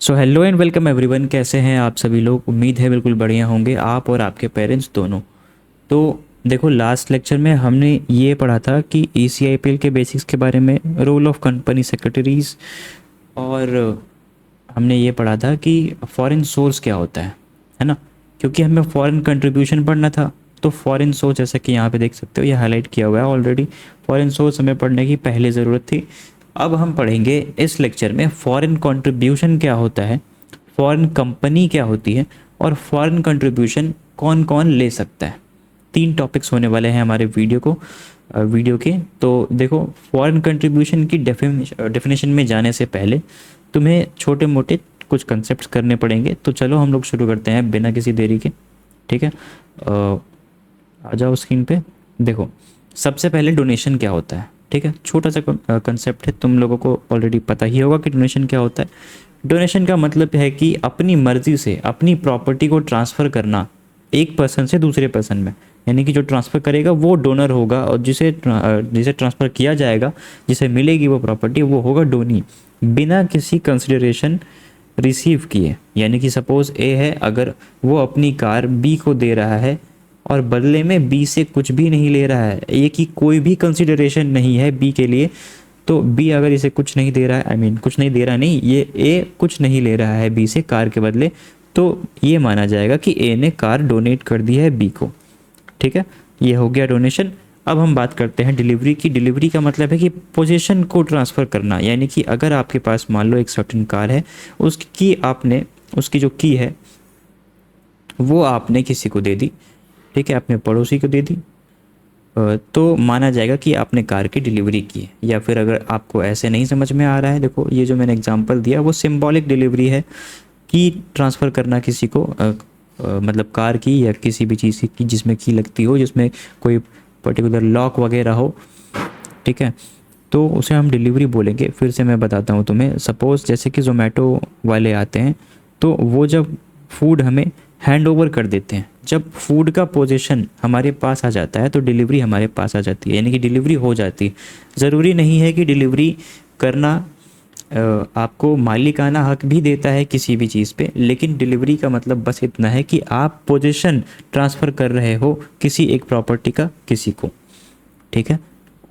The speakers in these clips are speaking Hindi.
So hello and welcome everyone. कैसे हैं आप सभी लोग? उम्मीद है बिल्कुल बढ़िया होंगे, आप और आपके पेरेंट्स दोनों। तो देखो, लास्ट लेक्चर में हमने ये पढ़ा था कि ECIPL के बेसिक्स के बारे में, रोल ऑफ कंपनी सेक्रेटरीज, और हमने ये पढ़ा था कि फॉरेन सोर्स क्या होता है ना। क्योंकि हमें फॉरेन कंट्रीब्यूशन पढ़ना था, तो फॉरेन सोर्स जैसा कि यहाँ पे देख सकते हो, ये हाईलाइट किया हुआ है ऑलरेडी। फॉरेन सोर्स हमें पढ़ने की पहले ज़रूरत थी। अब हम पढ़ेंगे इस लेक्चर में फॉरेन कंट्रीब्यूशन क्या होता है, फॉरेन कंपनी क्या होती है, और फॉरेन कंट्रीब्यूशन कौन कौन ले सकता है। 3 टॉपिक्स होने वाले हैं हमारे वीडियो के। तो देखो, फॉरेन कंट्रीब्यूशन की डेफिनेशन में जाने से पहले तुम्हें छोटे मोटे कुछ कंसेप्ट करने पड़ेंगे। तो चलो हम लोग शुरू करते हैं बिना किसी देरी के। ठीक है, आ जाओ स्क्रीन पे। देखो, सबसे पहले डोनेशन क्या होता है। ठीक है, छोटा सा कंसेप्ट है, तुम लोगों को ऑलरेडी पता ही होगा कि डोनेशन क्या होता है। डोनेशन का मतलब है कि अपनी मर्जी से अपनी प्रॉपर्टी को ट्रांसफ़र करना एक पर्सन से दूसरे पर्सन में। यानी कि जो ट्रांसफ़र करेगा वो डोनर होगा, और जिसे ट्रांसफ़र किया जाएगा, जिसे मिलेगी वो प्रॉपर्टी, वो होगा डोनी, बिना किसी कंसिडरेशन रिसीव किए। यानी कि सपोज़ ए है, अगर वो अपनी कार बी को दे रहा है और बदले में बी से कुछ भी नहीं ले रहा है, ए की कोई भी कंसिडरेशन नहीं है बी के लिए, तो बी अगर इसे कुछ नहीं दे रहा है, कुछ नहीं दे रहा नहीं, ये ए कुछ नहीं ले रहा है बी से कार के बदले, तो ये माना जाएगा कि ए ने कार डोनेट कर दी है बी को। ठीक है, ये हो गया डोनेशन। अब हम बात करते हैं डिलीवरी की। डिलीवरी का मतलब है कि पोजीशन को ट्रांसफ़र करना। यानी कि अगर आपके पास मान लो एक सर्टेन कार है, उसकी जो की है वो आपने किसी को दे दी। ठीक है, अपने पड़ोसी को दे दी, तो माना जाएगा कि आपने कार की डिलीवरी की है। या फिर अगर आपको ऐसे नहीं समझ में आ रहा है, देखो ये जो मैंने एग्जांपल दिया वो सिंबॉलिक डिलीवरी है, कि ट्रांसफ़र करना किसी को, मतलब कार की या किसी भी चीज़ की जिसमें की लगती हो, जिसमें कोई पर्टिकुलर लॉक वगैरह हो। ठीक है, तो उसे हम डिलीवरी बोलेंगे। फिर से मैं बताता हूँ तुम्हें। सपोज़ जैसे कि ज़ोमैटो वाले आते हैं, तो वो जब फूड हमें हैंड ओवर कर देते हैं, जब फूड का पोजीशन हमारे पास आ जाता है तो डिलीवरी हमारे पास आ जाती है, यानी कि डिलीवरी हो जाती है। ज़रूरी नहीं है कि डिलीवरी करना आपको मालिकाना हक भी देता है किसी भी चीज़ पे, लेकिन डिलीवरी का मतलब बस इतना है कि आप पोजीशन ट्रांसफ़र कर रहे हो किसी एक प्रॉपर्टी का किसी को। ठीक है,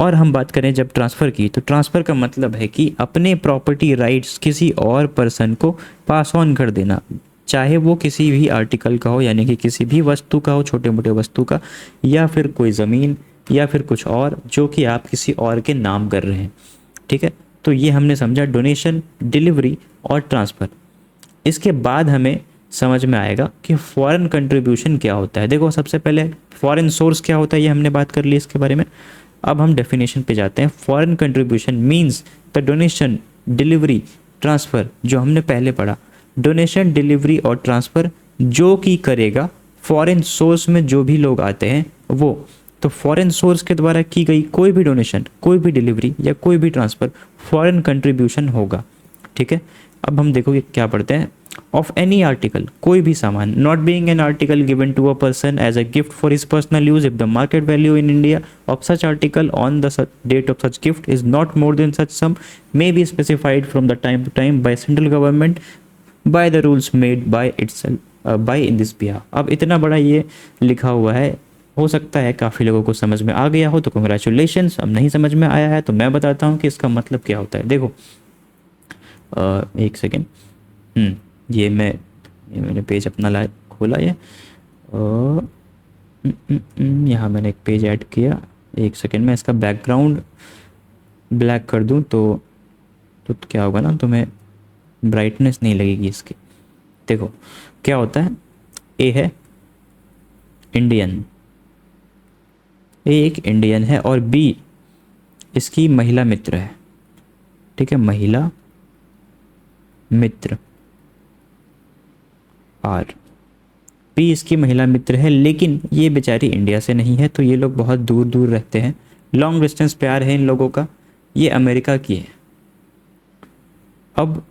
और हम बात करें जब ट्रांसफ़र की, तो ट्रांसफ़र का मतलब है कि अपने प्रॉपर्टी राइट्स किसी और पर्सन को पास ऑन कर देना, चाहे वो किसी भी आर्टिकल का हो, यानी कि किसी भी वस्तु का हो, छोटे मोटे वस्तु का, या फिर कोई ज़मीन, या फिर कुछ और जो कि आप किसी और के नाम कर रहे हैं। ठीक है, तो ये हमने समझा डोनेशन, डिलीवरी और ट्रांसफ़र। इसके बाद हमें समझ में आएगा कि फॉरेन कंट्रीब्यूशन क्या होता है। देखो, सबसे पहले फॉरेन सोर्स क्या होता है ये हमने बात कर ली इसके बारे में। अब हम डेफिनेशन पे जाते हैं। Foreign contribution means the donation, delivery, transfer, जो हमने पहले पढ़ा। डोनेशन, डिलीवरी और ट्रांसफ़र जो कि करेगा फॉरेन सोर्स में जो भी लोग आते हैं वो। तो फॉरेन सोर्स के द्वारा की गई कोई भी डोनेशन, कोई भी डिलीवरी या कोई भी ट्रांसफ़र फॉरेन कंट्रीब्यूशन होगा। ठीक है, अब हम देखो क्या पढ़ते हैं। ऑफ एनी आर्टिकल, कोई भी सामान, not being an article given to a person as a gift for his personal use if the market value in India of such article on the date of such gift is not more than such sum may be specified from the time to time by central government by the rules made by itself by in this behalf. अब इतना बड़ा ये लिखा हुआ है, हो सकता है काफ़ी लोगों को समझ में आ गया हो, तो कंग्रेचुलेशंस। अब नहीं समझ में आया है तो मैं बताता हूँ कि इसका मतलब क्या होता है। देखो, एक सेकेंड, ये मैंने पेज अपना खोला, ये यहाँ मैंने एक पेज ऐड किया। एक सेकेंड, मैं इसका बैकग्राउंड ब्लैक कर दूँ तो क्या होगा ना, तुम्हें ब्राइटनेस नहीं लगेगी इसकी। देखो क्या होता है, ए है इंडियन, ए एक इंडियन है, और बी इसकी महिला मित्र है। ठीक है, महिला मित्र, आर, पी इसकी महिला मित्र है, लेकिन ये बेचारी इंडिया से नहीं है, तो ये लोग बहुत दूर दूर रहते हैं, लॉन्ग डिस्टेंस प्यार है इन लोगों का, ये अमेरिका की है। अब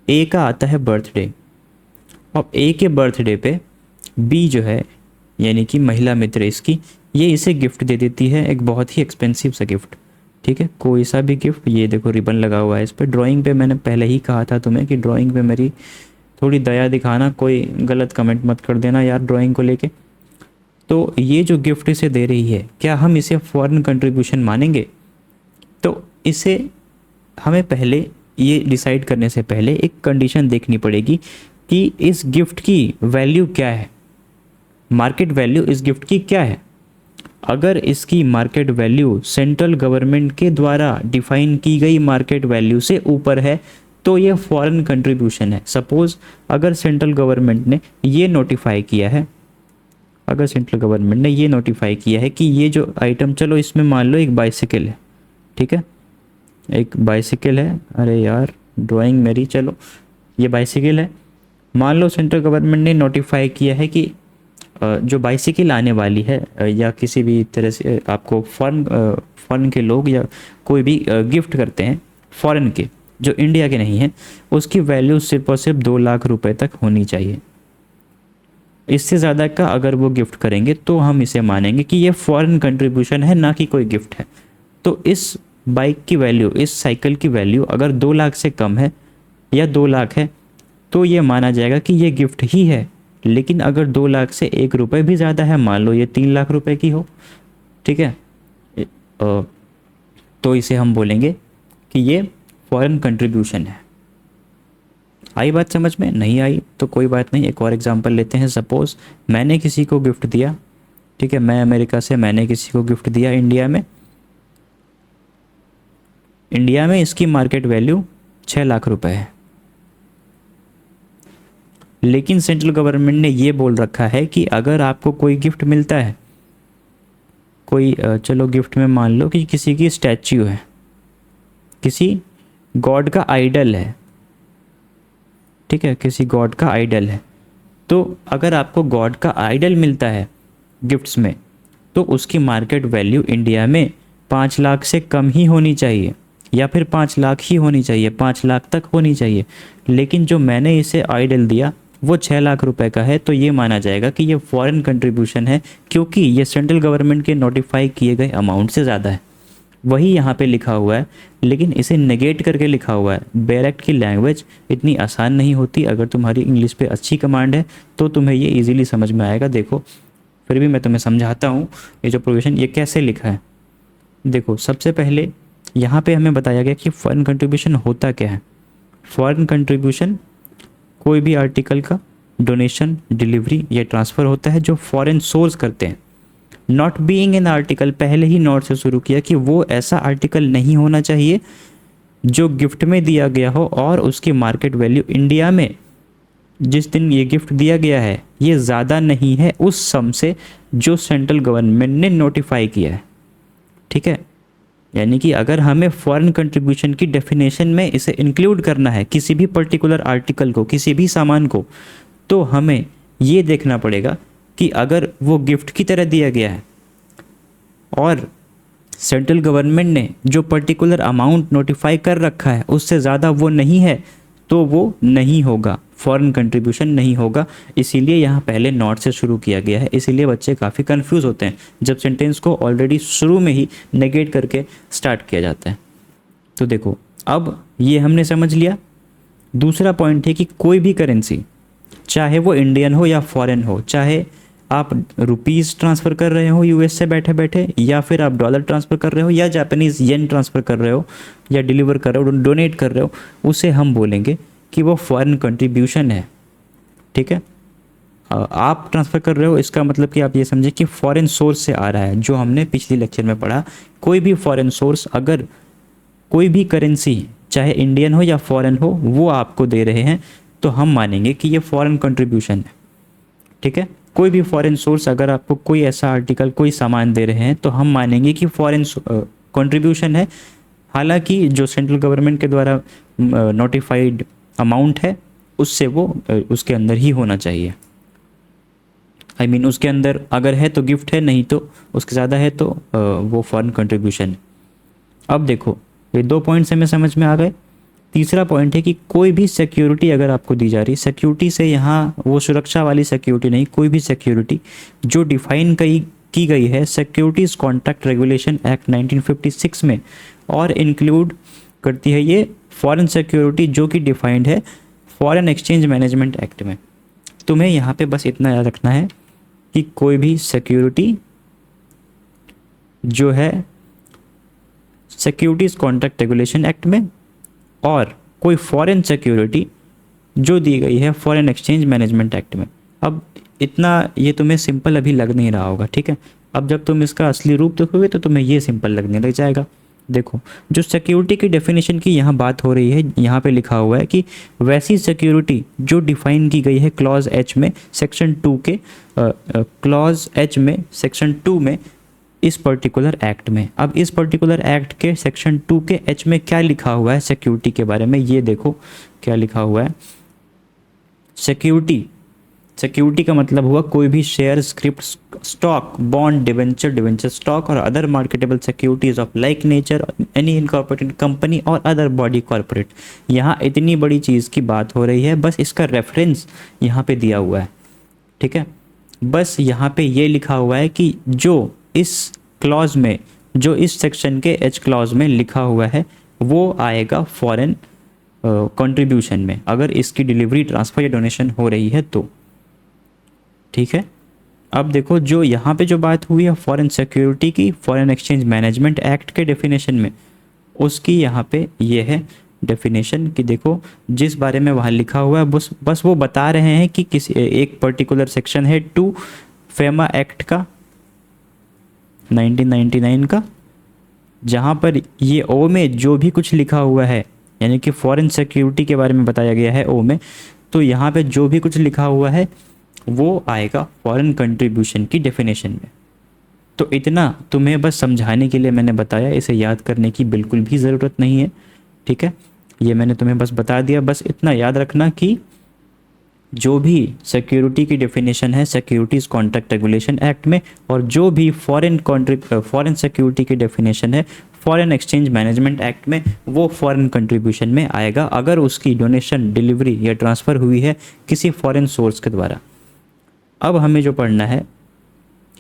ए का आता है बर्थडे, अब ए के बर्थडे पे बी जो है, यानी कि महिला मित्र इसकी, ये इसे गिफ्ट दे देती है, एक बहुत ही एक्सपेंसिव सा गिफ्ट। ठीक है, कोई सा भी गिफ्ट, ये देखो रिबन लगा हुआ है इस पर। ड्राइंग पे मैंने पहले ही कहा था तुम्हें कि ड्राइंग पे मेरी थोड़ी दया दिखाना, कोई गलत कमेंट मत कर देना यार ड्राइंग को लेके। तो ये जो गिफ्ट इसे दे रही है, क्या हम इसे फॉरेन कंट्रीब्यूशन मानेंगे? तो इसे हमें पहले ये डिसाइड करने से पहले एक कंडीशन देखनी पड़ेगी कि इस गिफ्ट की वैल्यू क्या है, मार्केट वैल्यू इस गिफ्ट की क्या है। अगर इसकी मार्केट वैल्यू सेंट्रल गवर्नमेंट के द्वारा डिफाइन की गई मार्केट वैल्यू से ऊपर है तो ये फॉरेन कंट्रीब्यूशन है। सपोज अगर सेंट्रल गवर्नमेंट ने ये नोटिफाई किया है, अगर सेंट्रल गवर्नमेंट ने ये नोटिफाई किया है कि ये जो आइटम, चलो इसमें मान लो एक बाइसिकल है, ठीक है, एक बाइसिकल है, अरे यार ड्राइंग मेरी, चलो ये बाइसिकल है। मान लो सेंट्रल गवर्नमेंट ने नोटिफाई किया है कि जो बाइसिकल आने वाली है या किसी भी तरह से आपको फॉरेन के लोग या कोई भी गिफ्ट करते हैं फॉरेन के जो इंडिया के नहीं हैं, उसकी वैल्यू सिर्फ और सिर्फ 2 लाख रुपए तक होनी चाहिए। इससे ज़्यादा का अगर वो गिफ्ट करेंगे तो हम इसे मानेंगे कि ये फॉरेन कंट्रीब्यूशन है, ना कि कोई गिफ्ट है। तो इस बाइक की वैल्यू, इस साइकिल की वैल्यू अगर 2 लाख से कम है या 2 लाख है तो ये माना जाएगा कि ये गिफ्ट ही है। लेकिन अगर 2 लाख से 1 रुपये भी ज़्यादा है, मान लो ये 3 लाख रुपए की हो, ठीक है, तो इसे हम बोलेंगे कि ये फॉरेन कंट्रीब्यूशन है। आई बात समझ में? नहीं आई तो कोई बात नहीं, एक और एग्जांपल लेते हैं। सपोज़ मैंने किसी को गिफ्ट दिया, ठीक है, मैं अमेरिका से मैंने किसी को गिफ्ट दिया इंडिया में इसकी मार्केट वैल्यू 6 लाख रुपए है। लेकिन सेंट्रल गवर्नमेंट ने ये बोल रखा है कि अगर आपको कोई गिफ्ट मिलता है, कोई चलो गिफ्ट में मान लो कि किसी की स्टैच्यू है, किसी गॉड का आइडल है, ठीक है, किसी गॉड का आइडल है, तो अगर आपको गॉड का आइडल मिलता है गिफ्ट्स में तो उसकी मार्केट वैल्यू इंडिया में 5 लाख से कम ही होनी चाहिए या फिर 5 लाख ही होनी चाहिए, 5 लाख तक होनी चाहिए। लेकिन जो मैंने इसे आइडल दिया वो 6 लाख रुपए का है, तो ये माना जाएगा कि ये फॉरेन कंट्रीब्यूशन है क्योंकि ये सेंट्रल गवर्नमेंट के नोटिफाई किए गए अमाउंट से ज़्यादा है। वही यहाँ पे लिखा हुआ है लेकिन इसे नेगेट करके लिखा हुआ है। बेयर एक्ट की लैंग्वेज इतनी आसान नहीं होती, अगर तुम्हारी इंग्लिश पे अच्छी कमांड है तो तुम्हें ये इजीली समझ में आएगा। देखो फिर भी मैं तुम्हें समझाता हूँ ये जो प्रोविजन ये कैसे लिखा है। देखो सबसे पहले यहाँ पे हमें बताया गया कि फॉरेन कंट्रीब्यूशन होता क्या है। फॉरेन कंट्रीब्यूशन कोई भी आर्टिकल का डोनेशन, डिलीवरी या ट्रांसफ़र होता है जो फॉरेन सोर्स करते हैं। नॉट बीइंग एन आर्टिकल, पहले ही नॉट से शुरू किया कि वो ऐसा आर्टिकल नहीं होना चाहिए जो गिफ्ट में दिया गया हो और उसकी मार्केट वैल्यू इंडिया में जिस दिन ये गिफ्ट दिया गया है ये ज़्यादा नहीं है उस सम से जो सेंट्रल गवर्नमेंट ने नोटिफाई किया है, ठीक है। यानी कि अगर हमें फॉरेन कंट्रीब्यूशन की डेफिनेशन में इसे इंक्लूड करना है किसी भी पर्टिकुलर आर्टिकल को, किसी भी सामान को, तो हमें ये देखना पड़ेगा कि अगर वो गिफ्ट की तरह दिया गया है और सेंट्रल गवर्नमेंट ने जो पर्टिकुलर अमाउंट नोटिफाई कर रखा है उससे ज़्यादा वो नहीं है तो वो नहीं होगा, फॉरेन कंट्रीब्यूशन नहीं होगा। इसीलिए यहाँ पहले नॉट से शुरू किया गया है। इसीलिए बच्चे काफ़ी कंफ्यूज होते हैं जब सेंटेंस को ऑलरेडी शुरू में ही नेगेट करके स्टार्ट किया जाता है। तो देखो अब ये हमने समझ लिया। दूसरा पॉइंट है कि कोई भी करेंसी, चाहे वो इंडियन हो या फॉरेन हो, चाहे आप रुपीज़ ट्रांसफ़र कर रहे हो यूएस से बैठे बैठे या फिर आप डॉलर ट्रांसफ़र कर रहे हो या जापानीज़ येन ट्रांसफ़र कर रहे हो या डिलीवर कर रहे हो, डोनेट कर रहे हो, उसे हम बोलेंगे कि वो फॉरेन कंट्रीब्यूशन है, ठीक है। आप ट्रांसफ़र कर रहे हो इसका मतलब कि आप ये समझे कि फॉरेन सोर्स से आ रहा है, जो हमने पिछली लेक्चर में पढ़ा। कोई भी फॉरेन सोर्स, अगर कोई भी करेंसी चाहे इंडियन हो या फॉरेन हो वो आपको दे रहे हैं तो हम मानेंगे कि ये फॉरेन कंट्रीब्यूशन है, ठीक है। कोई भी फॉरेन सोर्स अगर आपको कोई ऐसा आर्टिकल, कोई सामान दे रहे हैं तो हम मानेंगे कि फॉरेन कंट्रीब्यूशन है। हालांकि जो सेंट्रल गवर्नमेंट के द्वारा नोटिफाइड अमाउंट है उससे वो उसके अंदर ही होना चाहिए। आई मीन उसके अंदर अगर है तो गिफ्ट है, नहीं तो उसके ज़्यादा है तो वो फॉरेन कंट्रीब्यूशन है। अब देखो ये 2 पॉइंट्स हमें समझ में आ गए। तीसरा पॉइंट है कि कोई भी सिक्योरिटी अगर आपको दी जा रही, सिक्योरिटी से यहाँ वो सुरक्षा वाली सिक्योरिटी नहीं, कोई भी सिक्योरिटी जो डिफाइन की गई है सिक्योरिटीज कॉन्ट्रैक्ट रेगुलेशन एक्ट 1956 में, और इंक्लूड करती है ये फॉरेन सिक्योरिटी जो कि डिफाइंड है फॉरेन एक्सचेंज मैनेजमेंट एक्ट में। तुम्हें यहाँ पे बस इतना याद रखना है कि कोई भी सिक्योरिटी जो है सिक्योरिटीज कॉन्ट्रैक्ट रेगुलेशन एक्ट में, और कोई फॉरेन सिक्योरिटी जो दी गई है फॉरेन एक्सचेंज मैनेजमेंट एक्ट में। अब इतना ये तुम्हें सिंपल अभी लग नहीं रहा होगा, ठीक है। अब जब तुम इसका असली रूप देखोगे तो तुम्हें ये सिंपल लगने लग जाएगा। देखो, जो सिक्योरिटी की डेफिनेशन की यहाँ बात हो रही है, यहाँ पे लिखा हुआ है कि वैसी सिक्योरिटी जो डिफाइन की गई है क्लॉज एच में सेक्शन 2 के क्लॉज एच में सेक्शन 2 में इस पर्टिकुलर एक्ट में। अब इस पर्टिकुलर एक्ट के सेक्शन 2 के एच में क्या लिखा हुआ है सिक्योरिटी के बारे में, ये देखो क्या लिखा हुआ है। सिक्योरिटी का मतलब हुआ कोई भी share, script, stock, bond, debenture stock और other marketable securities of like nature, any incorporated company और अदर बॉडी कॉर्पोरेट। यहाँ इतनी बड़ी चीज़ की बात हो रही है, बस इसका रेफरेंस यहाँ पे दिया हुआ है, ठीक है। बस यहाँ पे ये लिखा हुआ है कि जो इस क्लॉज में, जो इस सेक्शन के एच क्लॉज में लिखा हुआ है वो आएगा फॉरेन कंट्रीब्यूशन में, अगर इसकी डिलीवरी, ट्रांसफ़र या डोनेशन हो रही है तो, ठीक है। अब देखो, जो यहाँ पे जो बात हुई है फॉरेन सिक्योरिटी की फॉरेन एक्सचेंज मैनेजमेंट एक्ट के डेफिनेशन में, उसकी यहाँ पे ये है डेफिनेशन कि देखो जिस बारे में वहाँ लिखा हुआ है बस वो बता रहे हैं कि किसी एक पर्टिकुलर सेक्शन है 2 फेमा एक्ट का 1999 का, जहाँ पर ये ओ में जो भी कुछ लिखा हुआ है, यानी कि फॉरेन सिक्योरिटी के बारे में बताया गया है ओ में, तो यहाँ पे जो भी कुछ लिखा हुआ है वो आएगा फॉरेन कंट्रीब्यूशन की डेफिनेशन में। तो इतना तुम्हें बस समझाने के लिए मैंने बताया, इसे याद करने की बिल्कुल भी ज़रूरत नहीं है, ठीक है। ये मैंने तुम्हें बस बता दिया। बस इतना याद रखना कि जो भी सिक्योरिटी की डेफिनेशन है सिक्योरिटीज़ कॉन्ट्रैक्ट रेगुलेशन एक्ट में, और जो भी फॉरेन सिक्योरिटी की डेफिनेशन है फॉरेन एक्सचेंज मैनेजमेंट एक्ट में, वो फॉरेन कंट्रीब्यूशन में आएगा अगर उसकी डोनेशन, डिलीवरी या ट्रांसफ़र हुई है किसी फॉरेन सोर्स के द्वारा। अब हमें जो पढ़ना है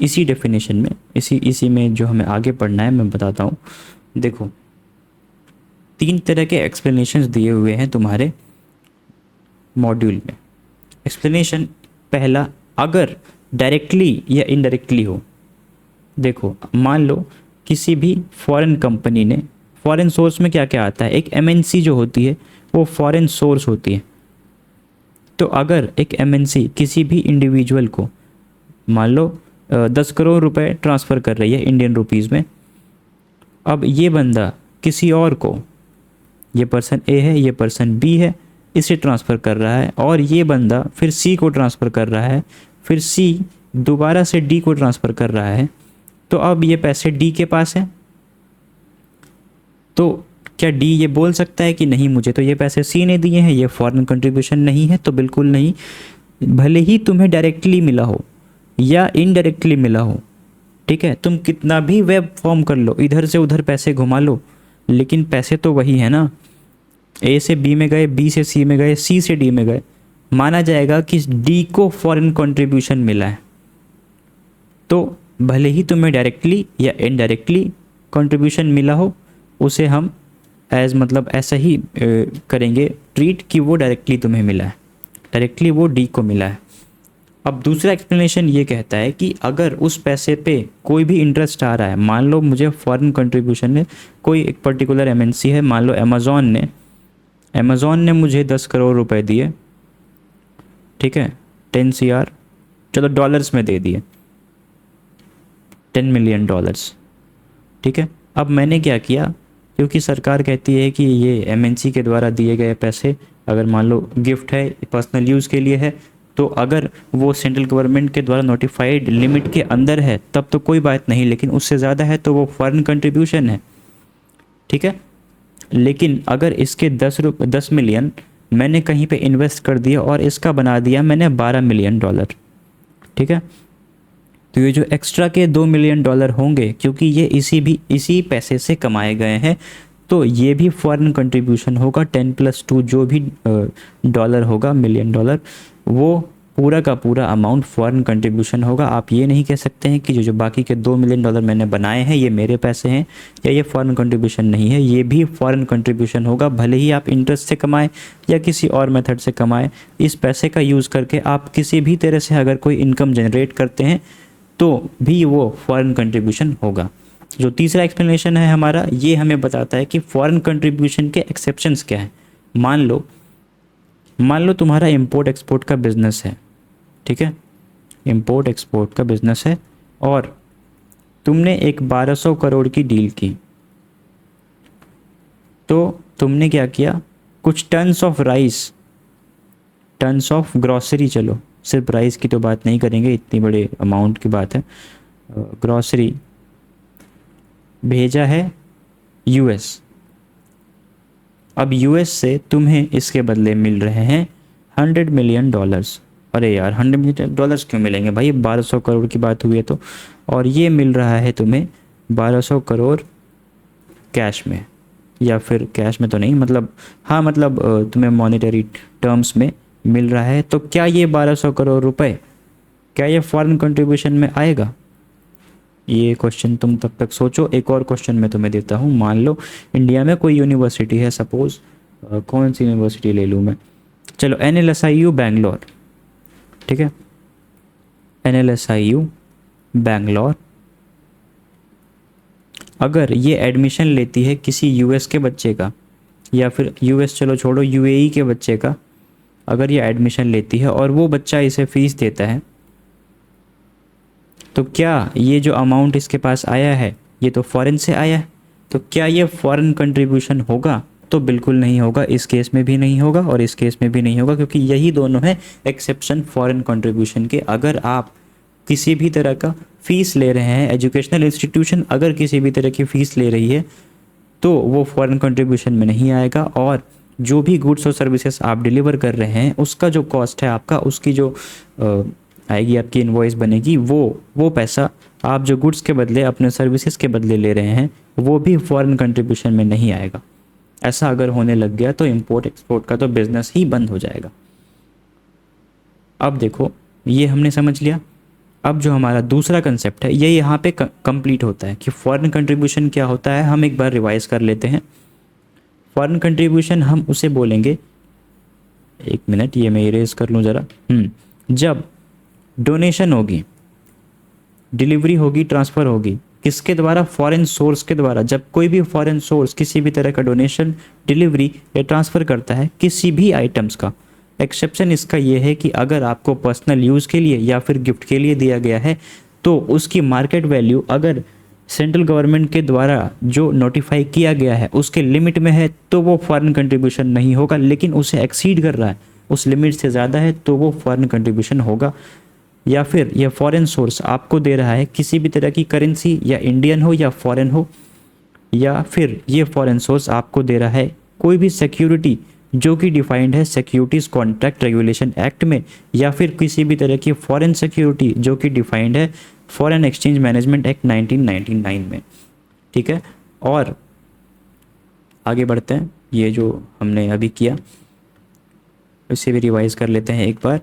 इसी डेफिनेशन में, इसी में जो हमें आगे पढ़ना है मैं बताता हूँ। देखो, 3 तरह के एक्सप्लेनेशंस दिए हुए हैं तुम्हारे मॉड्यूल में। एक्सप्लेनेशन पहला, अगर डायरेक्टली या इनडायरेक्टली हो। देखो, मान लो किसी भी फॉरेन कंपनी ने, फॉरेन सोर्स में क्या क्या आता है, एक एमएनसी जो होती है वो फॉरेन सोर्स होती है। तो अगर एक एमएनसी किसी भी इंडिविजुअल को मान लो 10 करोड़ रुपए ट्रांसफ़र कर रही है इंडियन रुपीज़ में, अब ये बंदा किसी और को, ये पर्सन ए है, ये पर्सन बी है, इसे ट्रांसफ़र कर रहा है, और ये बंदा फिर सी को ट्रांसफ़र कर रहा है, फिर सी दोबारा से डी को ट्रांसफ़र कर रहा है। तो अब ये पैसे डी के पास हैं, तो क्या डी ये बोल सकता है कि नहीं, मुझे तो ये पैसे सी ने दिए हैं, ये फॉरेन कंट्रीब्यूशन नहीं है? तो बिल्कुल नहीं। भले ही तुम्हें डायरेक्टली मिला हो या इनडायरेक्टली मिला हो, ठीक है, तुम कितना भी वेब फॉर्म कर लो, इधर से उधर पैसे घुमा लो, लेकिन पैसे तो वही है ना। ए से बी में गए, बी से सी में गए, सी से डी में गए, माना जाएगा कि डी को फॉरेन कंट्रीब्यूशन मिला है। तो भले ही तुम्हें डायरेक्टली या इनडायरेक्टली कंट्रीब्यूशन मिला हो, उसे हम मतलब ऐसा ही करेंगे ट्रीट कि वो डायरेक्टली तुम्हें मिला है, डायरेक्टली वो डी को मिला है। अब दूसरा एक्सप्लेनेशन ये कहता है कि अगर उस पैसे पे कोई भी इंटरेस्ट आ रहा है, मान लो मुझे फॉरेन कंट्रीब्यूशन में कोई एक पर्टिकुलर एमएनसी है, मान लो अमेज़ॉन ने मुझे 10 करोड़ रुपए दिए, ठीक है, 10 CR, चलो डॉलर्स में दे दिए, 10 मिलियन डॉलर्स, ठीक है। अब मैंने क्या किया, क्योंकि सरकार कहती है कि ये एमएनसी के द्वारा दिए गए पैसे अगर मान लो गिफ्ट है, पर्सनल यूज़ के लिए है, तो अगर वो सेंट्रल गवर्नमेंट के द्वारा नोटिफाइड लिमिट के अंदर है तब तो कोई बात नहीं, लेकिन उससे ज़्यादा है तो वो फॉरेन कंट्रीब्यूशन है, ठीक है। लेकिन अगर इसके 10 मिलियन मैंने कहीं पे इन्वेस्ट कर दिया और इसका बना दिया मैंने 12 मिलियन डॉलर, ठीक है, तो ये जो एक्स्ट्रा के 2 मिलियन डॉलर होंगे, क्योंकि ये इसी पैसे से कमाए गए हैं, तो ये भी फॉरेन कंट्रीब्यूशन होगा। 10 + 2 जो भी डॉलर होगा, मिलियन डॉलर, वो पूरा का पूरा अमाउंट फॉरेन कंट्रीब्यूशन होगा। आप ये नहीं कह सकते हैं कि जो जो बाकी के $2 मिलियन मैंने बनाए हैं ये मेरे पैसे हैं या ये फॉरेन कंट्रीब्यूशन नहीं है, ये भी फॉरेन कंट्रीब्यूशन होगा। भले ही आप इंटरेस्ट से कमाएं या किसी और मेथड से कमाएं, इस पैसे का यूज़ करके आप किसी भी तरह से अगर कोई इनकम जनरेट करते हैं तो भी वो फॉरेन कंट्रीब्यूशन होगा। जो तीसरा एक्सप्लेनेशन है हमारा, ये हमें बताता है कि फॉरेन कंट्रीब्यूशन के एक्सेप्शंस क्या हैं। मान लो तुम्हारा इंपोर्ट एक्सपोर्ट का बिजनेस है, ठीक है, इंपोर्ट एक्सपोर्ट का बिजनेस है और तुमने एक 1200 करोड़ की डील की। तो तुमने क्या किया, कुछ tons of rice, tons of grocery, चलो सिर्फ राइस की तो बात नहीं करेंगे, इतनी बड़े अमाउंट की बात है, ग्रॉसरी भेजा है यूएस। अब यूएस से तुम्हें इसके बदले मिल रहे हैं $100 मिलियन। अरे यार $100 मिलियन क्यों मिलेंगे भाई, 1200 करोड़ की बात हुई है तो। और ये मिल रहा है तुम्हें 1200 करोड़ कैश में, या फिर कैश में तो नहीं, मतलब हाँ, मतलब तुम्हें मॉनेटरी टर्म्स में मिल रहा है। तो क्या ये 1200 करोड़ रुपए, क्या ये फॉरेन कंट्रीब्यूशन में आएगा? ये क्वेश्चन तुम तब तक सोचो। एक और क्वेश्चन मैं तुम्हें देता हूँ। मान लो इंडिया में कोई यूनिवर्सिटी है, सपोज कौन सी यूनिवर्सिटी ले लूँ मैं, चलो NLSIU बैंगलोर, ठीक है, NLSIU बैंगलोर अगर ये एडमिशन लेती है किसी यूएस के बच्चे का, या फिर यूएस चलो छोड़ो, यूएई के बच्चे का, अगर ये एडमिशन लेती है और वो बच्चा इसे फ़ीस देता है, तो क्या ये जो अमाउंट इसके पास आया है ये तो फॉरेन से आया है, तो क्या ये फॉरेन कंट्रीब्यूशन होगा? तो बिल्कुल नहीं होगा। इस केस में भी नहीं होगा और इस केस में भी नहीं होगा, क्योंकि यही दोनों है एक्सेप्शन फॉरेन कंट्रीब्यूशन के। अगर आप किसी भी तरह का फ़ीस ले रहे हैं, एजुकेशनल इंस्टीट्यूशन अगर किसी भी तरह की फ़ीस ले रही है तो वो फॉरेन कंट्रीब्यूशन में नहीं आएगा। और जो भी गुड्स और सर्विसेज आप डिलीवर कर रहे हैं उसका जो कॉस्ट है आपका, उसकी जो आएगी आपकी इनवॉइस बनेगी, वो पैसा आप जो गुड्स के बदले अपने सर्विसेज के बदले ले रहे हैं वो भी फॉरेन कंट्रीब्यूशन में नहीं आएगा। ऐसा अगर होने लग गया तो इंपोर्ट एक्सपोर्ट का तो बिजनेस ही बंद हो जाएगा। अब देखो ये हमने समझ लिया। अब जो हमारा दूसरा कंसेप्ट है ये यहाँ पे कंप्लीट होता है कि फॉरेन कंट्रीब्यूशन क्या होता है। हम एक बार रिवाइज कर लेते हैं। फॉरेन कंट्रीब्यूशन हम उसे बोलेंगे, एक मिनट ये मैं इरेज कर लूँ ज़रा, जब डोनेशन होगी, डिलीवरी होगी, ट्रांसफ़र होगी, किसके द्वारा? फॉरेन सोर्स के द्वारा। जब कोई भी फॉरेन सोर्स किसी भी तरह का डोनेशन, डिलीवरी या ट्रांसफ़र करता है किसी भी आइटम्स का, एक्सेप्शन इसका ये है कि अगर आपको पर्सनल यूज़ के लिए या फिर गिफ्ट के लिए दिया गया है तो उसकी मार्केट वैल्यू अगर सेंट्रल गवर्नमेंट के द्वारा जो नोटिफाई किया गया है उसके लिमिट में है तो वो फॉरेन कंट्रीब्यूशन नहीं होगा। लेकिन उसे एक्सीड कर रहा है, उस लिमिट से ज़्यादा है, तो वो फॉरेन कंट्रीब्यूशन होगा। या फिर यह फॉरेन सोर्स आपको दे रहा है किसी भी तरह की करेंसी, या इंडियन हो या फॉरेन हो, या फिर ये फॉरेन सोर्स आपको दे रहा है कोई भी सिक्योरिटी जो कि डिफाइंड है सिक्योरिटीज़ कॉन्ट्रैक्ट रेगुलेशन एक्ट में, या फिर किसी भी तरह की फॉरेन सिक्योरिटी जो कि डिफाइंड है फॉरेन एक्सचेंज मैनेजमेंट एक्ट 1999 में, ठीक है। और आगे बढ़ते हैं। ये जो हमने अभी किया इसे भी रिवाइज कर लेते हैं एक बार।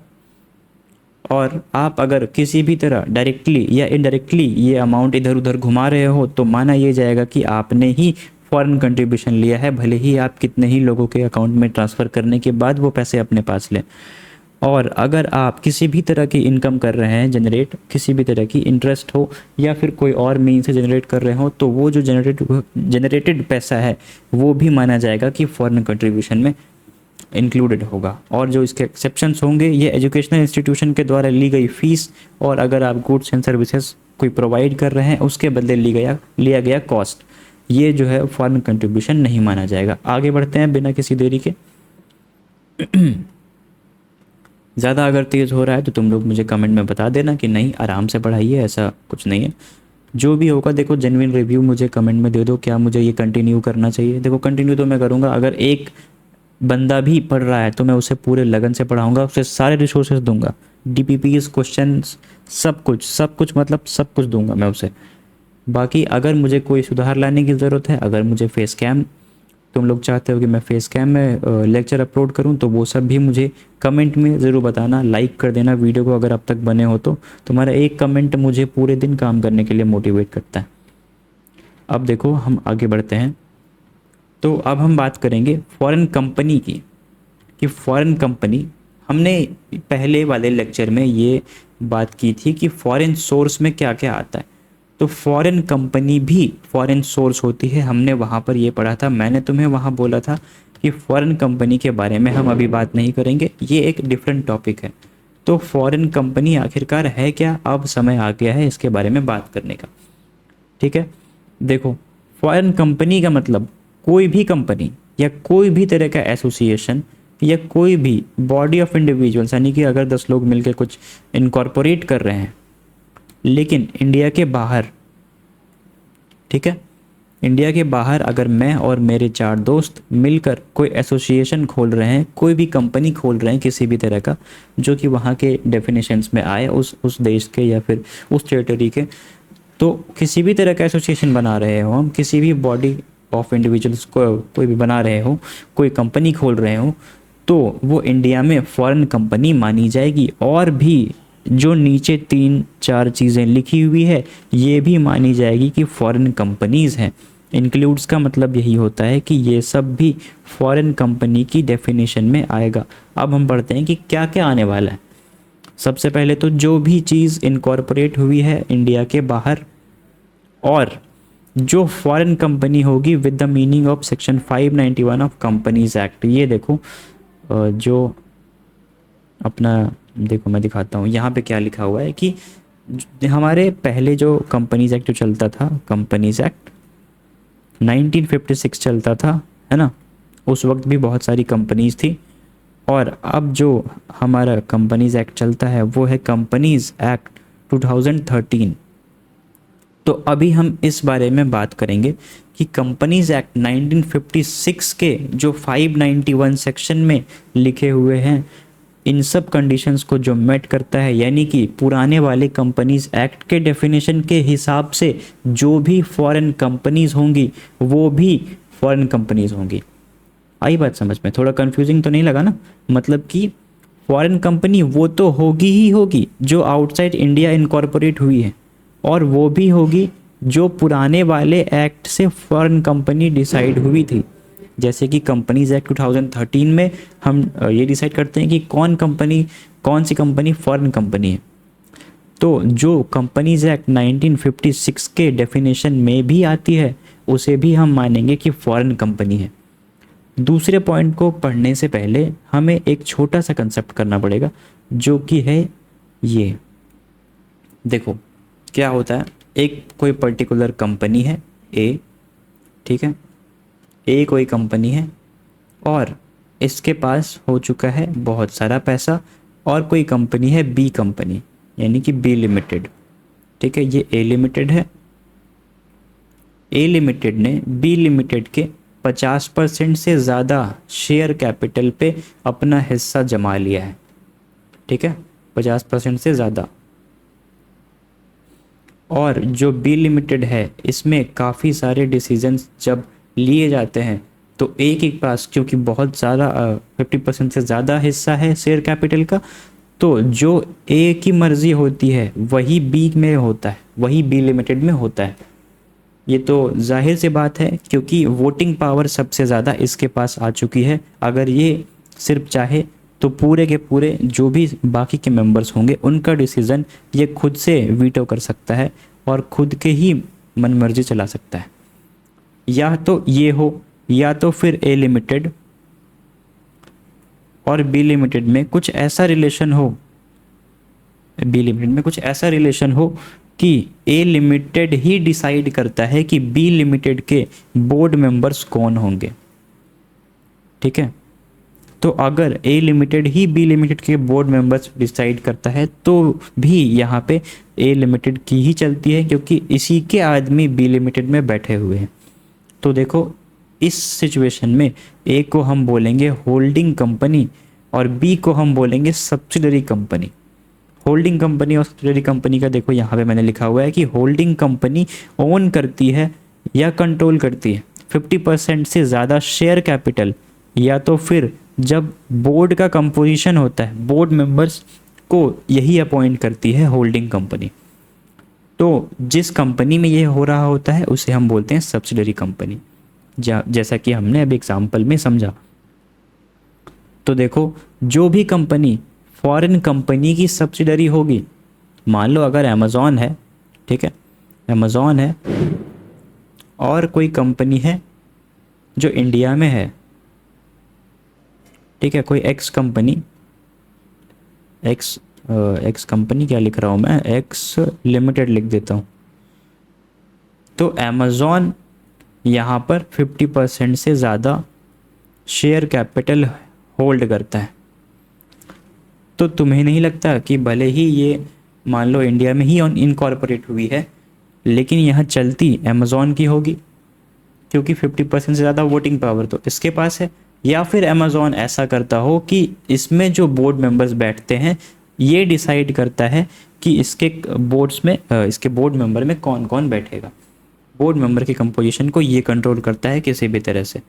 और आप अगर किसी भी तरह डायरेक्टली या इनडायरेक्टली ये अमाउंट इधर उधर घुमा रहे हो तो माना ये जाएगा कि आपने ही फॉरेन कंट्रीब्यूशन लिया है, भले ही आप कितने ही लोगों के अकाउंट में ट्रांसफ़र करने के बाद वो पैसे अपने पास लें। और अगर आप किसी भी तरह की इनकम कर रहे हैं जनरेट, किसी भी तरह की इंटरेस्ट हो या फिर कोई और मीन से जनरेट कर रहे हो, तो वो जो जनरेटेड पैसा है वो भी माना जाएगा कि फॉरेन कंट्रीब्यूशन में इंक्लूडेड होगा। और जो इसके एक्सेप्शंस होंगे ये एजुकेशनल इंस्टीट्यूशन के द्वारा ली गई फ़ीस, और अगर आप गुड्स एंड सर्विसेज कोई प्रोवाइड कर रहे हैं उसके बदले लिया गया कॉस्ट, ये जो है फॉरेन कंट्रीब्यूशन नहीं माना जाएगा। आगे बढ़ते हैं बिना किसी देरी के। ज़्यादा अगर तेज़ हो रहा है तो तुम लोग मुझे कमेंट में बता देना कि नहीं आराम से पढ़ाइए, ऐसा कुछ नहीं है। जो भी होगा देखो जेन्युइन रिव्यू मुझे कमेंट में दे दो, क्या मुझे ये कंटिन्यू करना चाहिए। देखो कंटिन्यू तो मैं करूँगा, अगर एक बंदा भी पढ़ रहा है तो मैं उसे पूरे लगन से पढ़ाऊँगा, उसे सारे रिसोर्सेज दूंगा, DPPs क्वेश्चंस सब कुछ मतलब सब कुछ दूंगा मैं उसे। बाकी अगर मुझे कोई सुधार लाने की ज़रूरत है, अगर मुझे फेस कैम तुम लोग चाहते हो कि मैं फेस कैम में लेक्चर अपलोड करूं, तो वो सब भी मुझे कमेंट में ज़रूर बताना। लाइक कर देना वीडियो को अगर अब तक बने हो तो। तुम्हारा एक कमेंट मुझे पूरे दिन काम करने के लिए मोटिवेट करता है। अब देखो हम आगे बढ़ते हैं। तो अब हम बात करेंगे फॉरेन कंपनी की, कि फॉरेन कंपनी, हमने पहले वाले लेक्चर में ये बात की थी कि फॉरेन सोर्स में क्या क्या आता है। तो फॉरेन कंपनी भी फॉरेन सोर्स होती है, हमने वहाँ पर ये पढ़ा था। मैंने तुम्हें वहाँ बोला था कि फॉरेन कंपनी के बारे में हम अभी बात नहीं करेंगे, ये एक डिफरेंट टॉपिक है। तो फॉरेन कंपनी आखिरकार है क्या, अब समय आ गया है इसके बारे में बात करने का। ठीक है, देखो फॉरेन कंपनी का मतलब कोई भी कंपनी या कोई भी तरह का एसोसिएशन या कोई भी बॉडी ऑफ इंडिविजुअल्स, यानी कि अगर 10 लोग मिलकर कुछ इनकॉर्पोरेट कर रहे हैं लेकिन इंडिया के बाहर, ठीक है, इंडिया के बाहर अगर मैं और मेरे 4 दोस्त मिलकर कोई एसोसिएशन खोल रहे हैं, कोई भी कंपनी खोल रहे हैं किसी भी तरह का, जो कि वहाँ के डेफिनेशंस में आए उस देश के या फिर उस टेरिटरी के, तो किसी भी तरह का एसोसिएशन बना रहे हो हम, किसी भी बॉडी ऑफ इंडिविजुअल्स को कोई भी बना रहे हो, कोई कंपनी खोल रहे हो, तो वो इंडिया में फॉरेन कंपनी मानी जाएगी। और भी जो नीचे 3-4 चीज़ें लिखी हुई है ये भी मानी जाएगी कि फॉरेन कंपनीज़ हैं। इंक्लूड्स का मतलब यही होता है कि ये सब भी फॉरेन कंपनी की डेफिनेशन में आएगा। अब हम पढ़ते हैं कि क्या क्या आने वाला है। सबसे पहले तो जो भी चीज़ इनकॉर्पोरेट हुई है इंडिया के बाहर और जो फॉरेन कंपनी होगी with the meaning of section 591 of companies act. ये देखो जो अपना, देखो मैं दिखाता हूँ यहाँ पे क्या लिखा हुआ है कि हमारे पहले जो कंपनीज एक्ट जो चलता था, कंपनीज एक्ट 1956 चलता था, है ना, उस वक्त भी बहुत सारी कंपनीज थी। और अब जो हमारा कंपनीज एक्ट चलता है वो है कंपनीज एक्ट 2013। तो अभी हम इस बारे में बात करेंगे कि कंपनीज एक्ट 1956 के जो 591 सेक्शन में लिखे हुए हैं इन सब कंडीशंस को जो मेट करता है, यानी कि पुराने वाले कंपनीज एक्ट के डेफिनेशन के हिसाब से जो भी फॉरेन कंपनीज होंगी वो भी फॉरेन कंपनीज होंगी। आई बात समझ में? थोड़ा कंफ्यूजिंग तो नहीं लगा ना? मतलब कि फॉरेन कंपनी वो तो होगी ही होगी जो आउटसाइड इंडिया इनकॉर्पोरेट हुई है, और वो भी होगी जो पुराने वाले एक्ट से फॉरेन कंपनी डिसाइड हुई थी। जैसे कि कंपनीज एक्ट 2013 में हम ये डिसाइड करते हैं कि कौन सी कंपनी फॉरेन कंपनी है। तो जो कंपनीज एक्ट 1956 के डेफिनेशन में भी आती है उसे भी हम मानेंगे कि फॉरेन कंपनी है। दूसरे पॉइंट को पढ़ने से पहले हमें एक छोटा सा कंसेप्ट करना पड़ेगा, जो कि है ये। देखो क्या होता है, एक कोई पर्टिकुलर कंपनी है ए, ठीक है, ए कोई कंपनी है और इसके पास हो चुका है बहुत सारा पैसा, और कोई कंपनी है बी कंपनी, यानी कि बी लिमिटेड, ठीक है, ये ए लिमिटेड है। ए लिमिटेड ने बी लिमिटेड के 50% से ज़्यादा शेयर कैपिटल पे अपना हिस्सा जमा लिया है, ठीक है, 50% से ज़्यादा। और जो बी लिमिटेड है इसमें काफ़ी सारे डिसीजंस जब लिए जाते हैं तो ए के पास क्योंकि बहुत ज़्यादा 50% से ज़्यादा हिस्सा है शेयर कैपिटल का, तो जो ए की मर्ज़ी होती है वही बी में होता है, वही बी लिमिटेड में होता है। ये तो जाहिर सी बात है क्योंकि वोटिंग पावर सबसे ज़्यादा इसके पास आ चुकी है। अगर ये सिर्फ चाहे तो पूरे के पूरे जो भी बाकी के मेंबर्स होंगे उनका डिसीज़न ये खुद से वीटो कर सकता है और खुद के ही मन मर्जी चला सकता है। या तो ये हो, या तो फिर ए लिमिटेड और बी लिमिटेड में कुछ ऐसा रिलेशन हो, बी लिमिटेड में कुछ ऐसा रिलेशन हो कि ए लिमिटेड ही डिसाइड करता है कि बी लिमिटेड के बोर्ड मेंबर्स कौन होंगे, ठीक है। तो अगर ए लिमिटेड ही बी लिमिटेड के बोर्ड मेंबर्स डिसाइड करता है तो भी यहाँ पे ए लिमिटेड की ही चलती है क्योंकि इसी के आदमी बी लिमिटेड में बैठे हुए हैं। तो देखो इस सिचुएशन में ए को हम बोलेंगे होल्डिंग कंपनी और बी को हम बोलेंगे सब्सिडरी कंपनी। होल्डिंग कंपनी और सब्सिडरी कंपनी का देखो यहाँ पे मैंने लिखा हुआ है कि होल्डिंग कंपनी ओन करती है या कंट्रोल करती है 50% से ज़्यादा शेयर कैपिटल, या तो फिर जब बोर्ड का कंपोजिशन होता है, बोर्ड मेंबर्स को यही अपॉइंट करती है होल्डिंग कंपनी। तो जिस कंपनी में ये हो रहा होता है उसे हम बोलते हैं सब्सिडरी कंपनी, जैसा कि हमने अभी एग्जाम्पल में समझा। तो देखो, जो भी कंपनी फॉरेन कंपनी की सब्सिडरी होगी, मान लो अगर अमेज़ॉन है, ठीक है, अमेज़ॉन है और कोई कंपनी है जो इंडिया में है, ठीक है, कोई एक्स कंपनी, एक्स कंपनी क्या लिख रहा हूँ मैं, एक्स लिमिटेड लिख देता हूँ। तो अमेज़ॉन यहाँ पर 50% से ज़्यादा शेयर कैपिटल होल्ड करता है। तो तुम्हें नहीं लगता कि भले ही ये मान लो इंडिया में ही इनकॉर्पोरेट हुई है, लेकिन यहाँ चलती अमेज़ॉन की होगी, क्योंकि 50% से ज़्यादा वोटिंग पावर तो इसके पास है। या फिर अमेज़ॉन ऐसा करता हो कि इसमें जो बोर्ड मेंबर्स बैठते हैं ये डिसाइड करता है कि इसके बोर्ड मेंबर में कौन कौन बैठेगा, बोर्ड मेंबर की कंपोजिशन को ये कंट्रोल करता है किसी भी तरह से।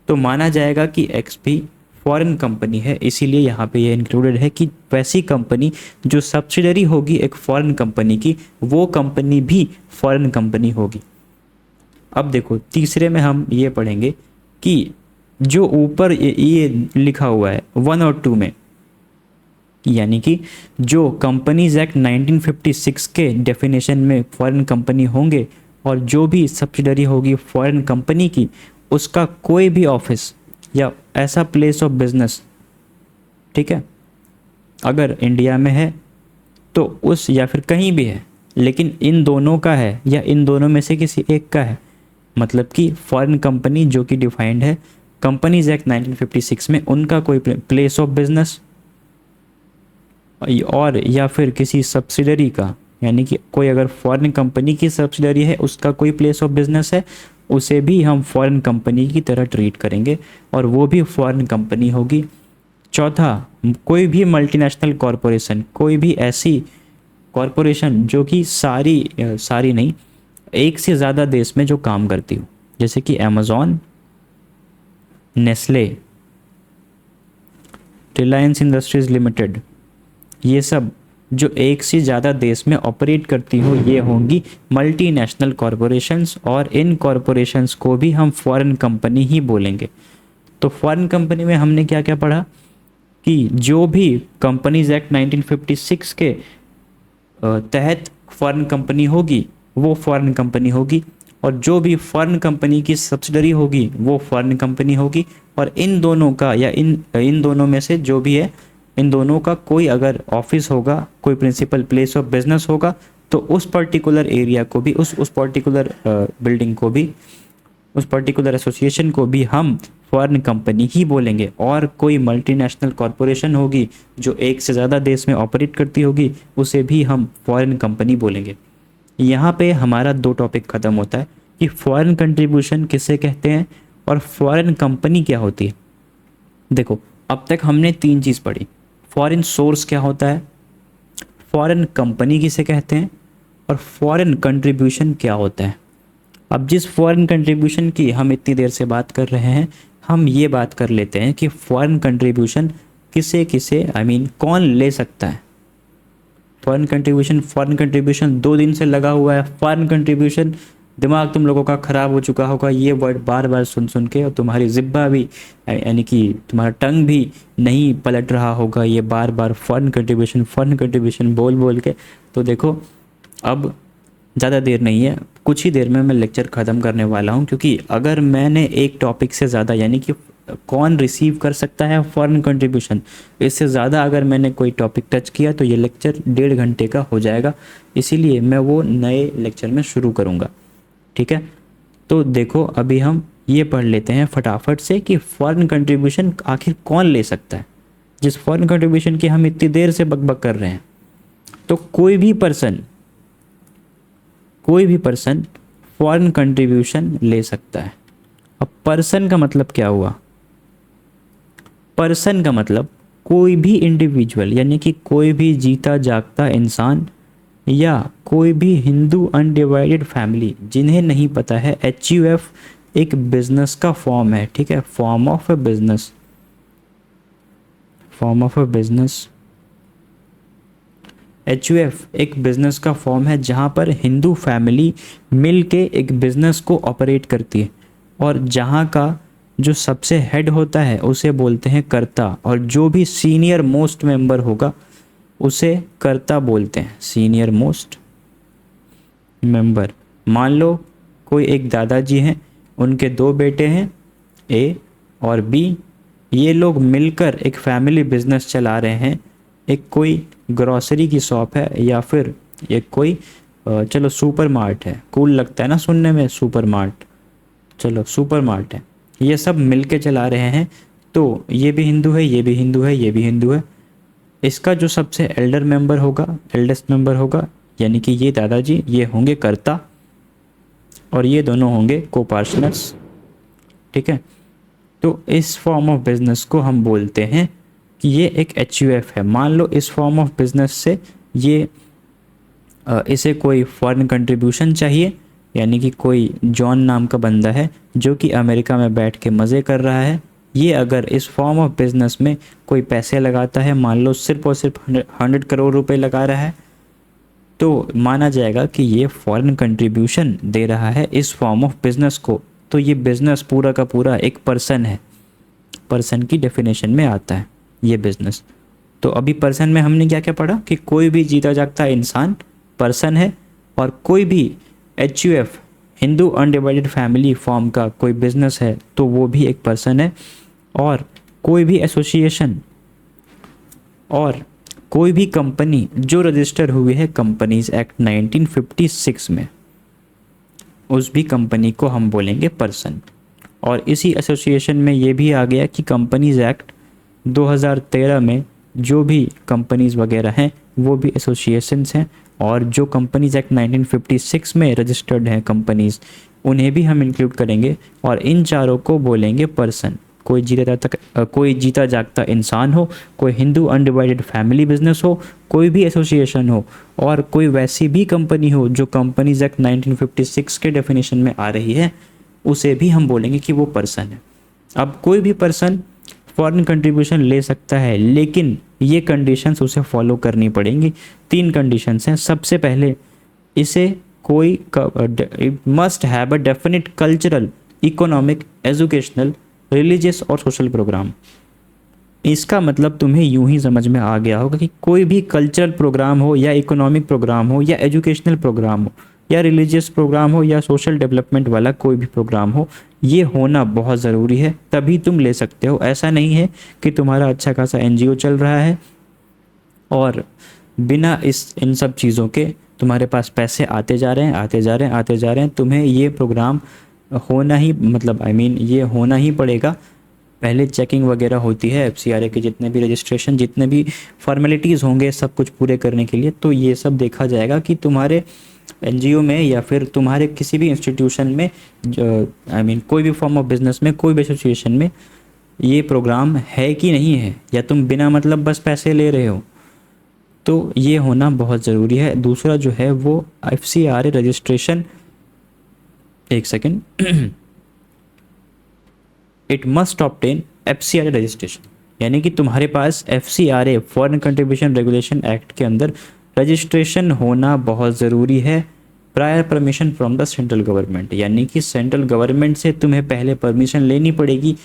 तो माना जाएगा कि एक्स भी फॉरेन कंपनी है, इसीलिए यहाँ पे ये इंक्लूडेड है कि वैसी कंपनी जो सब्सिडरी होगी एक फॉरेन कंपनी की, वो कंपनी भी फॉरेन कंपनी होगी। अब देखो, तीसरे में हम ये पढ़ेंगे कि जो ऊपर ये लिखा हुआ है 1 और 2 में, यानी कि जो कंपनीज एक्ट 1956 के डेफिनेशन में फॉरेन कंपनी होंगे और जो भी सब्सिडरी होगी फॉरेन कंपनी की, उसका कोई भी ऑफिस या ऐसा प्लेस ऑफ बिजनेस, ठीक है, अगर इंडिया में है तो उस, या फिर कहीं भी है लेकिन इन दोनों का है या इन दोनों में से किसी एक का है, मतलब कि फॉरेन कंपनी जो कि डिफाइंड है कंपनीज एक्ट 1956 में, उनका कोई प्लेस ऑफ बिजनेस और या फिर किसी सब्सिडरी का, यानी कि कोई अगर फॉरेन कंपनी की सब्सिडरी है उसका कोई प्लेस ऑफ बिजनेस है, उसे भी हम फॉरेन कंपनी की तरह ट्रीट करेंगे और वो भी फॉरेन कंपनी होगी। चौथा, कोई भी मल्टीनेशनल कॉरपोरेशन, कोई भी ऐसी कॉरपोरेशन जो कि सारी नहीं, एक से ज़्यादा देश में जो काम करती हो, जैसे कि Amazon, Nestle, Reliance industries limited, ये सब जो एक से ज़्यादा देश में ऑपरेट करती हो, ये होंगी मल्टीनेशनल कॉरपोरेशंस, और इन कॉरपोरेशंस को भी हम फॉरेन कंपनी ही बोलेंगे। तो फॉरेन कंपनी में हमने क्या क्या पढ़ा कि जो भी कंपनीज एक्ट 1956 के तहत फॉरेन कंपनी होगी वो फॉरेन कंपनी होगी, और जो भी फॉरेन कंपनी की सब्सिडरी होगी वो फॉरेन कंपनी होगी, और इन दोनों का या इन दोनों में से जो भी है, इन दोनों का कोई अगर ऑफिस होगा, कोई प्रिंसिपल प्लेस ऑफ बिजनेस होगा, तो उस पर्टिकुलर एरिया को भी, उस पर्टिकुलर बिल्डिंग को भी, उस पर्टिकुलर एसोसिएशन को भी हम फॉरेन कंपनी ही बोलेंगे। और कोई मल्टीनेशनल कॉरपोरेशन होगी जो एक से ज़्यादा देश में ऑपरेट करती होगी, उसे भी हम फॉरेन कंपनी बोलेंगे। यहाँ पे हमारा 2 टॉपिक ख़त्म होता है कि फॉरेन कंट्रीब्यूशन किसे कहते हैं और फॉरेन कंपनी क्या होती है। देखो, अब तक हमने 3 चीज़ पढ़ी, फॉरेन सोर्स क्या होता है, फॉरेन कंपनी किसे कहते हैं, और फॉरेन कंट्रीब्यूशन क्या होता है। अब जिस फॉरेन कंट्रीब्यूशन की हम इतनी देर से बात कर रहे हैं, हम ये बात कर लेते हैं कि फॉरेन कंट्रीब्यूशन किसे किसे कौन ले सकता है। फॉरेन कंट्रीब्यूशन 2 दिन से लगा हुआ है। फॉरेन कंट्रीब्यूशन, दिमाग तुम लोगों का ख़राब हो चुका होगा ये वर्ड बार बार सुन सुन के, और तुम्हारी ज़िब्बा भी, यानी कि तुम्हारा टंग भी नहीं पलट रहा होगा ये बार बार फॉरेन कंट्रीब्यूशन बोल बोल के। तो देखो, अब ज़्यादा देर नहीं है, कुछ ही देर में मैं लेक्चर ख़त्म करने वाला हूँ, क्योंकि अगर मैंने एक टॉपिक से ज़्यादा, यानी कि कौन रिसीव कर सकता है फॉरेन कंट्रीब्यूशन, इससे ज़्यादा अगर मैंने कोई टॉपिक टच किया तो ये लेक्चर 1.5 घंटे का हो जाएगा, इसीलिए मैं वो नए लेक्चर में शुरू करूँगा, ठीक है। तो देखो, अभी हम ये पढ़ लेते हैं फटाफट से कि फॉरेन कंट्रीब्यूशन आखिर कौन ले सकता है, जिस फॉरेन कंट्रीब्यूशन की हम इतनी देर से बकबक कर रहे हैं। तो कोई भी पर्सन फॉरेन कंट्रीब्यूशन ले सकता है। अब पर्सन का मतलब क्या हुआ, पर्सन का मतलब कोई भी इंडिविजुअल, यानी कि कोई भी जीता जागता इंसान या कोई भी हिंदू अनडिवाइडेड फैमिली जिन्हें नहीं पता है HUF एक बिजनेस का फॉर्म है, ठीक है, form of A business, form of A business. HUF एक बिजनेस का फॉर्म है जहाँ पर हिंदू फैमिली मिल के एक बिजनेस को ऑपरेट करती है, और जहाँ का जो सबसे हेड होता है उसे बोलते हैं कर्ता, और जो भी सीनियर मोस्ट मेंबर होगा उसे कर्ता बोलते हैं, सीनियर मोस्ट मेंबर। मान लो कोई एक दादाजी हैं, उनके 2 बेटे हैं A और B, ये लोग मिलकर एक फैमिली बिजनेस चला रहे हैं। एक कोई ग्रॉसरी की शॉप है, या फिर एक कोई चलो सुपर मार्ट है, कूल लगता है ना सुनने में सुपर मार्ट, चलो सुपर मार्ट है, ये सब मिलके चला रहे हैं। तो ये भी हिंदू है, ये भी हिंदू है, ये भी हिंदू है। इसका जो सबसे एल्डर मेंबर होगा, एल्डेस्ट मेंबर होगा, यानी कि ये दादाजी, ये होंगे कर्ता, और ये दोनों होंगे को-पार्टनर्स, ठीक है। तो इस फॉर्म ऑफ बिजनेस को हम बोलते हैं कि ये एक HUF है। मान लो इस फॉर्म ऑफ बिजनेस से ये इसे कोई फॉरेन कंट्रीब्यूशन चाहिए, यानी कि कोई जॉन नाम का बंदा है जो कि अमेरिका में बैठ के मज़े कर रहा है, ये अगर इस फॉर्म ऑफ बिजनेस में कोई पैसे लगाता है, मान लो सिर्फ और सिर्फ 100 करोड़ रुपए लगा रहा है, तो माना जाएगा कि ये फॉरेन कंट्रीब्यूशन दे रहा है इस फॉर्म ऑफ बिजनेस को। तो ये बिजनेस पूरा का पूरा एक पर्सन है, पर्सन की डेफिनेशन में आता है ये बिजनेस। तो अभी पर्सन में हमने क्या क्या पढ़ा कि कोई भी जीता जागता इंसान पर्सन है, और कोई भी HUF Hindu undivided family form का कोई बिजनेस है तो वो भी एक पर्सन है, और कोई भी एसोसिएशन और कोई भी कंपनी जो रजिस्टर हुई है कंपनीज एक्ट 1956 में, उस भी कंपनी को हम बोलेंगे पर्सन। और इसी एसोसिएशन में ये भी आ गया कि कंपनीज एक्ट 2013 में जो भी कंपनीज वगैरह हैं वो भी एसोसिएशंस हैं, और जो कंपनीज एक्ट 1956 में रजिस्टर्ड हैं कंपनीज, उन्हें भी हम इंक्लूड करेंगे, और इन चारों को बोलेंगे पर्सन। कोई जीता जागता इंसान हो, कोई हिंदू अनडिवाइडेड फैमिली बिजनेस हो, कोई भी एसोसिएशन हो, और कोई वैसी भी कंपनी हो जो कंपनीज एक्ट 1956 के डेफिनेशन में आ रही है, उसे भी हम बोलेंगे कि वो पर्सन है। अब कोई भी पर्सन फॉरेन कंट्रीब्यूशन ले सकता है, लेकिन ये कंडीशंस उसे फॉलो करनी पड़ेंगी। 3 कंडीशंस हैं। सबसे पहले इसे कोई must have a definite cultural, economic, educational, religious और सोशल प्रोग्राम। इसका मतलब तुम्हें यूं ही समझ में आ गया होगा कि कोई भी कल्चरल प्रोग्राम हो, या इकोनॉमिक प्रोग्राम हो, या एजुकेशनल प्रोग्राम हो, या रिलीजियस प्रोग्राम हो, या सोशल डेवलपमेंट वाला कोई भी प्रोग्राम हो, ये होना बहुत ज़रूरी है, तभी तुम ले सकते हो। ऐसा नहीं है कि तुम्हारा अच्छा खासा NGO चल रहा है और बिना इन सब चीज़ों के तुम्हारे पास पैसे आते जा रहे हैं, तुम्हें ये प्रोग्राम होना ही, मतलब ये होना ही पड़ेगा। पहले चेकिंग वगैरह होती है FCRA के, जितने भी रजिस्ट्रेशन, जितने भी फॉर्मेलिटीज़ होंगे सब कुछ पूरे करने के लिए, तो ये सब देखा जाएगा कि तुम्हारे NGO में या फिर तुम्हारे किसी भी इंस्टीट्यूशन में, कोई भी फॉर्म ऑफ बिजनेस में, कोई भी एसोसिएशन में ये प्रोग्राम है कि नहीं है, या तुम बिना मतलब बस पैसे ले रहे हो, तो ये होना बहुत ज़रूरी है। दूसरा जो है वो FCRA रजिस्ट्रेशन, एक second, it must obtain FCRA registration, यानी कि तुम्हारे पास FCRA foreign contribution regulation act के अंदर रजिस्ट्रेशन होना बहुत ज़रूरी है। Prior permission from the central government, यानी कि सेंट्रल गवर्नमेंट से तुम्हें पहले परमिशन लेनी पड़ेगी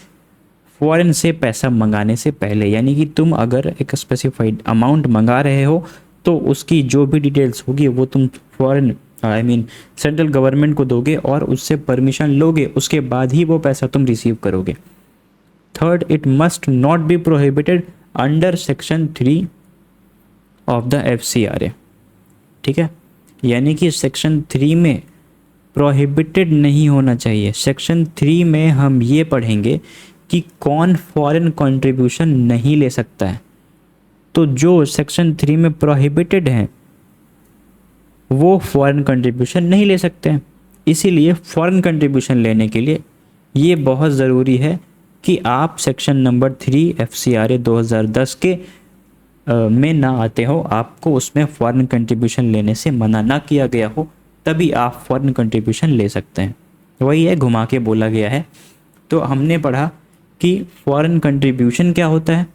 फॉरेन से पैसा मंगाने से पहले। यानी कि तुम अगर एक स्पेसिफाइड अमाउंट मंगा रहे हो तो उसकी जो भी डिटेल्स होगी वो तुम फॉरेन सेंट्रल गवर्नमेंट को दोगे और उससे परमिशन लोगे, उसके बाद ही वो पैसा तुम रिसीव करोगे। Third, it must not be prohibited under section 3 of the FCRA, ठीक है, यानी कि सेक्शन 3 में प्रोहिबिटेड नहीं होना चाहिए। सेक्शन 3 में हम ये पढ़ेंगे कि कौन फॉरेन कंट्रीब्यूशन नहीं ले सकता है। तो जो सेक्शन 3 में प्रोहिबिटेड हैं वो फॉरेन कंट्रीब्यूशन नहीं ले सकते हैं। इसीलिए फॉरेन कंट्रीब्यूशन लेने के लिए ये बहुत ज़रूरी है कि आप सेक्शन नंबर 3 FCRA 2010 के में ना आते हो, आपको उसमें फॉरेन कंट्रीब्यूशन लेने से मना ना किया गया हो, तभी आप फॉरेन कंट्रीब्यूशन ले सकते हैं। वही है, घुमा के बोला गया है। तो हमने पढ़ा कि फॉरेन कंट्रीब्यूशन क्या होता है,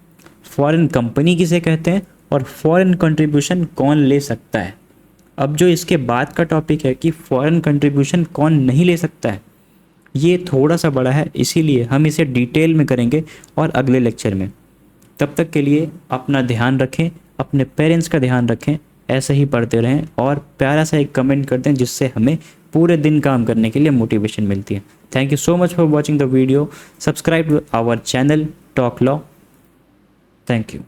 फॉरेन कंपनी किसे कहते हैं, और फॉरेन कंट्रीब्यूशन कौन ले सकता है। अब जो इसके बाद का टॉपिक है कि फॉरेन कंट्रीब्यूशन कौन नहीं ले सकता है, ये थोड़ा सा बड़ा है, इसीलिए हम इसे डिटेल में करेंगे और अगले लेक्चर में। तब तक के लिए अपना ध्यान रखें, अपने पेरेंट्स का ध्यान रखें, ऐसे ही पढ़ते रहें और प्यारा सा एक कमेंट कर दें जिससे हमें पूरे दिन काम करने के लिए मोटिवेशन मिलती है। Thank you so much for watching the video. Subscribe to our channel talk law. Thank you.